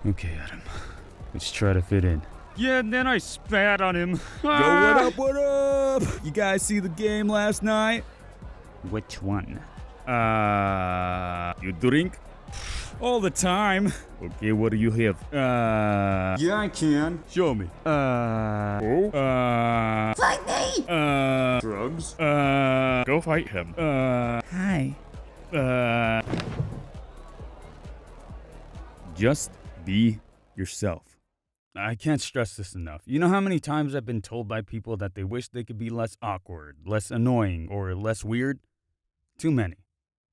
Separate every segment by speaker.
Speaker 1: Okay, Adam. Let's try to fit in. Yeah, and then I spat on him.
Speaker 2: Yo, what up, what up? You guys see the game last night?
Speaker 1: Which one?
Speaker 2: You drink? All the time. Okay, what do you have?
Speaker 1: Yeah, I can.
Speaker 2: Show me.
Speaker 3: Fight me!
Speaker 2: Drugs? Go fight him.
Speaker 3: Hi.
Speaker 2: Just be yourself.
Speaker 1: I can't stress this enough. You know how many times I've been told by people that they wish they could be less awkward, less annoying, or less weird? Too many.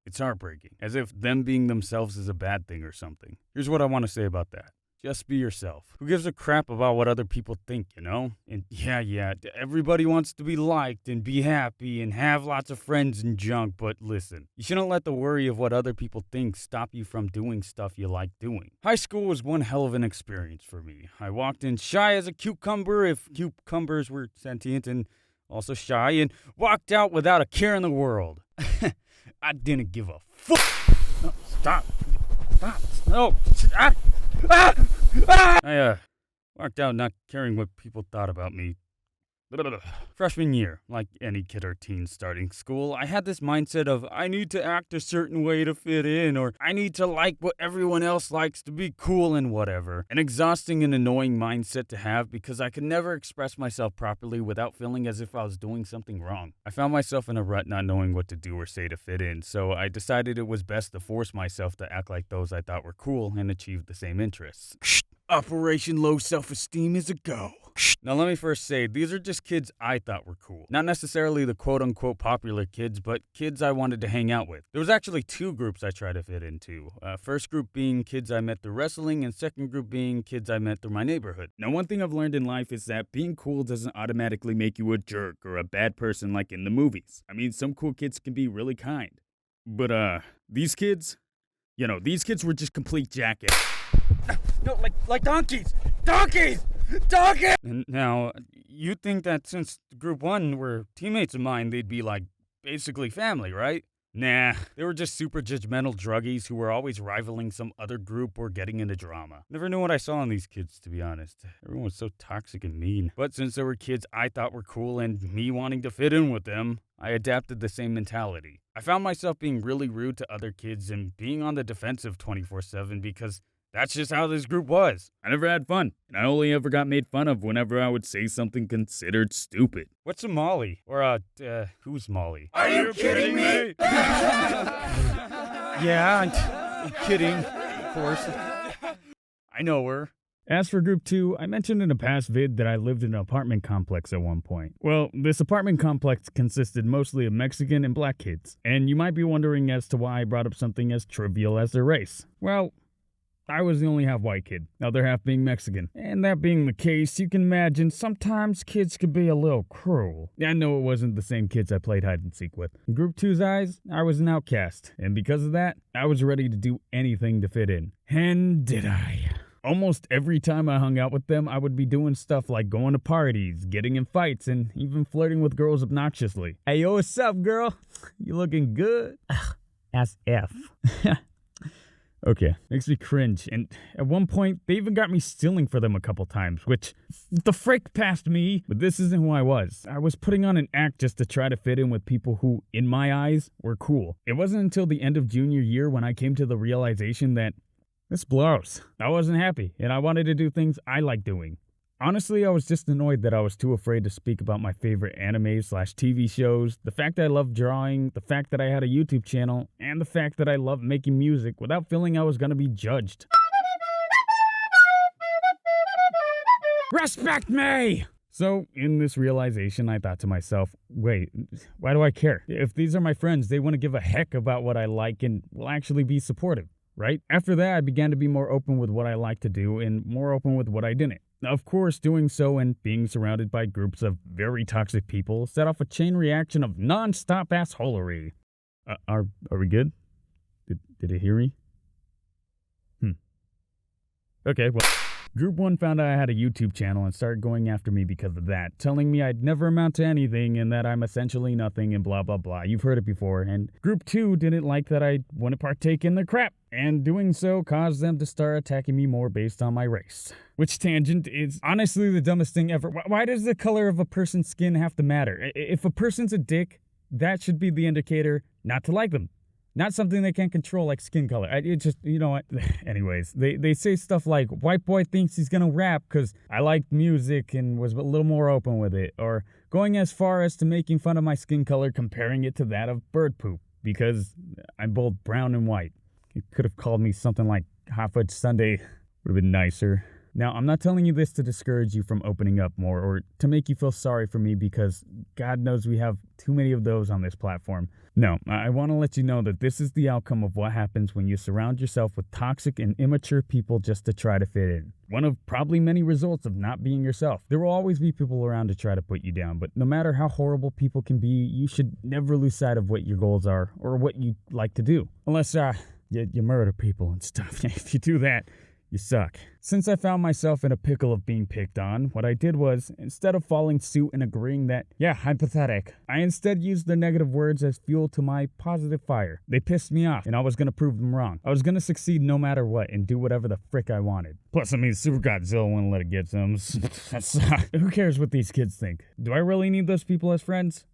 Speaker 1: It's heartbreaking, as if them being themselves is a bad thing or something. Here's what I want to say about that. Just be yourself. Who gives a crap about what other people think, you know? And yeah, everybody wants to be liked and be happy and have lots of friends and junk, but listen, you shouldn't let the worry of what other people think stop you from doing stuff you like doing. High school was one hell of an experience for me. I walked in shy as a cucumber, if cucumbers were sentient, and also shy, and walked out without a care in the world. I didn't give a fuck. No, stop. No. I walked out not caring what people thought about me. Freshman year, like any kid or teen starting school, I had this mindset of I need to act a certain way to fit in, or I need to like what everyone else likes to be cool and whatever. An exhausting and annoying mindset to have because I could never express myself properly without feeling as if I was doing something wrong. I found myself in a rut not knowing what to do or say to fit in, so I decided it was best to force myself to act like those I thought were cool and achieve the same interests. Operation Low Self-Esteem is a go. Now let me first say, these are just kids I thought were cool. Not necessarily the quote-unquote popular kids, but kids I wanted to hang out with. There was actually two groups I tried to fit into. First group being kids I met through wrestling, and second group being kids I met through my neighborhood.
Speaker 2: Now, one thing I've learned in life is that being cool doesn't automatically make you a jerk or a bad person like in the movies. I mean, some cool kids can be really kind. But, these kids were just complete jackasses.
Speaker 1: No, like donkeys! Donkeys! Donkeys! And now, you'd think that since group one were teammates of mine, they'd be like basically family, right? Nah, they were just super judgmental druggies who were always rivaling some other group or getting into drama. Never knew what I saw in these kids, to be honest. Everyone was so toxic and mean. But since there were kids I thought were cool and me wanting to fit in with them, I adapted the same mentality. I found myself being really rude to other kids and being on the defensive 24/7 because that's just how this group was.
Speaker 2: I never had fun, and I only ever got made fun of whenever I would say something considered stupid.
Speaker 1: What's a Molly? Or, who's Molly?
Speaker 3: Are you kidding me?
Speaker 1: Yeah, I'm kidding, of course. I know her.
Speaker 2: As for group 2, I mentioned in a past vid that I lived in an apartment complex at one point. Well, this apartment complex consisted mostly of Mexican and black kids, and you might be wondering as to why I brought up something as trivial as their race. Well, I was the only half white kid, the other half being Mexican. And that being the case, you can imagine sometimes kids could be a little cruel. I know it wasn't the same kids I played hide and seek with. In Group 2's eyes, I was an outcast, and because of that, I was ready to do anything to fit in. And did I? Almost every time I hung out with them, I would be doing stuff like going to parties, getting in fights, and even flirting with girls obnoxiously. Hey, yo, what's up, girl? You looking good? As F. Okay, makes me cringe, and at one point, they even got me stealing for them a couple times, which, the frick past me, but this isn't who I was. I was putting on an act just to try to fit in with people who, in my eyes, were cool. It wasn't until the end of junior year when I came to the realization that this blows. I wasn't happy, and I wanted to do things I like doing. Honestly, I was just annoyed that I was too afraid to speak about my favorite anime/TV shows, the fact that I loved drawing, the fact that I had a YouTube channel, and the fact that I loved making music without feeling I was gonna be judged. Respect me! So, in this realization, I thought to myself, wait, why do I care? If these are my friends, they want to give a heck about what I like and will actually be supportive, right? After that, I began to be more open with what I like to do and more open with what I didn't. Of course, doing so and being surrounded by groups of very toxic people set off a chain reaction of non-stop assholery. Are we good? Did it hear me? Okay, well, Group 1 found out I had a YouTube channel and started going after me because of that, telling me I'd never amount to anything and that I'm essentially nothing and blah blah blah. You've heard it before. And Group 2 didn't like that I wouldn't partake in their crap. and doing so caused them to start attacking me more based on my race. Which tangent is honestly the dumbest thing ever. Why does the color of a person's skin have to matter? If a person's a dick, that should be the indicator not to like them. Not something they can't control like skin color. It just, you know what? Anyways, they say stuff like, white boy thinks he's gonna rap because I liked music and was a little more open with it. Or going as far as to making fun of my skin color, comparing it to that of bird poop because I'm both brown and white. You could have called me something like Hot Fudge Sundae. Would have been nicer. Now, I'm not telling you this to discourage you from opening up more or to make you feel sorry for me because God knows we have too many of those on this platform. No, I want to let you know that this is the outcome of what happens when you surround yourself with toxic and immature people just to try to fit in. One of probably many results of not being yourself. There will always be people around to try to put you down, but no matter how horrible people can be, you should never lose sight of what your goals are or what you like to do. Unless, you murder people and stuff. If you do that, you suck. Since I found myself in a pickle of being picked on, what I did was, instead of following suit and agreeing that, yeah, I'm pathetic, I instead used their negative words as fuel to my positive fire. They pissed me off, and I was gonna prove them wrong. I was gonna succeed no matter what and do whatever the frick I wanted. Plus, I mean, Super Godzilla wouldn't let it get some. Who cares what these kids think? Do I really need those people as friends?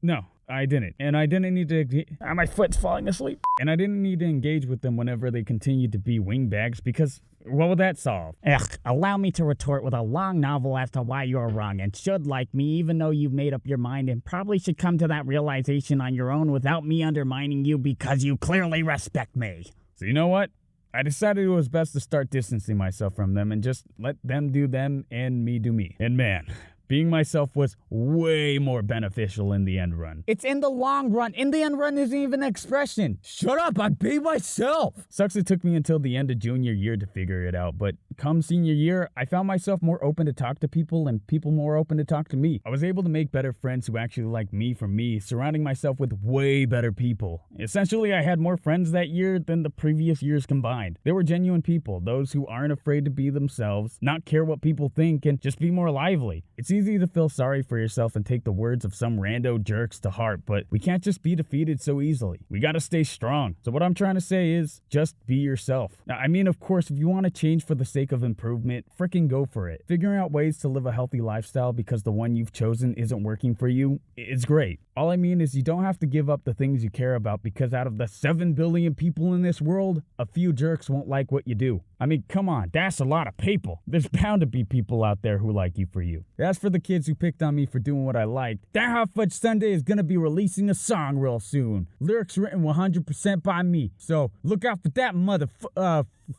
Speaker 2: No. I didn't. And I didn't need to... my foot's falling asleep. And I didn't need to engage with them whenever they continued to be wingbags because what would that solve?
Speaker 4: Ugh, allow me to retort with a long novel as to why you're wrong and should like me even though you've made up your mind and probably should come to that realization on your own without me undermining you because you clearly respect me.
Speaker 2: So you know what? I decided it was best to start distancing myself from them and just let them do them and me do me. And man... being myself was way more beneficial in the end run.
Speaker 4: It's in the long run. In the end run isn't even an expression. Shut up, I'm being myself.
Speaker 2: Sucks it took me until the end of junior year to figure it out, but come senior year, I found myself more open to talk to people and people more open to talk to me. I was able to make better friends who actually liked me for me, surrounding myself with way better people. Essentially, I had more friends that year than the previous years combined. They were genuine people, those who aren't afraid to be themselves, not care what people think, and just be more lively. It's easy to feel sorry for yourself and take the words of some rando jerks to heart, but we can't just be defeated so easily. We gotta stay strong. So what I'm trying to say is, just be yourself. Now, I mean, of course, if you want to change for the sake of improvement, frickin' go for it. Figuring out ways to live a healthy lifestyle because the one you've chosen isn't working for you, it's great. All I mean is you don't have to give up the things you care about because out of the 7 billion people in this world, a few jerks won't like what you do. I mean, come on, that's a lot of people. There's bound to be people out there who like you for you. As for the kids who picked on me for doing what I liked, that Hot Fudge Sundae is gonna be releasing a song real soon. Lyrics written 100% by me. So look out for that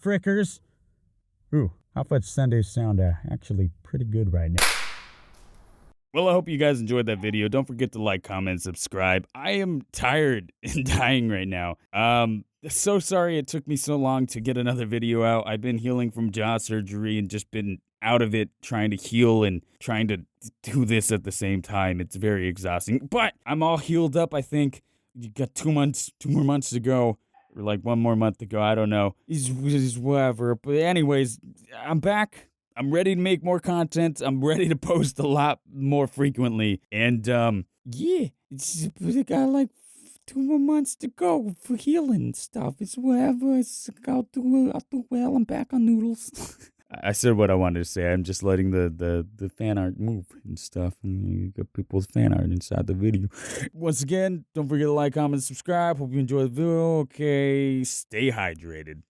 Speaker 2: frickers. Ooh, Hot Fudge Sundaes sound actually pretty good right now.
Speaker 1: Well, I hope you guys enjoyed that video. Don't forget to like, comment, subscribe. I am tired and dying right now. So sorry it took me so long to get another video out. I've been healing from jaw surgery and just been out of it trying to heal and trying to do this at the same time. It's very exhausting, but I'm all healed up. I think you got 2 more months to go, or like 1 more month to go. I don't know. It's whatever. But anyways, I'm back. I'm ready to make more content. I'm ready to post a lot more frequently. And, yeah, I got like 2 more months to go for healing and stuff. It's whatever. I'll do well. I'm back on noodles. I said what I wanted to say. I'm just letting the fan art move and stuff. And you got people's fan art inside the video. Once again, don't forget to like, comment, subscribe. Hope you enjoy the video. Okay, stay hydrated.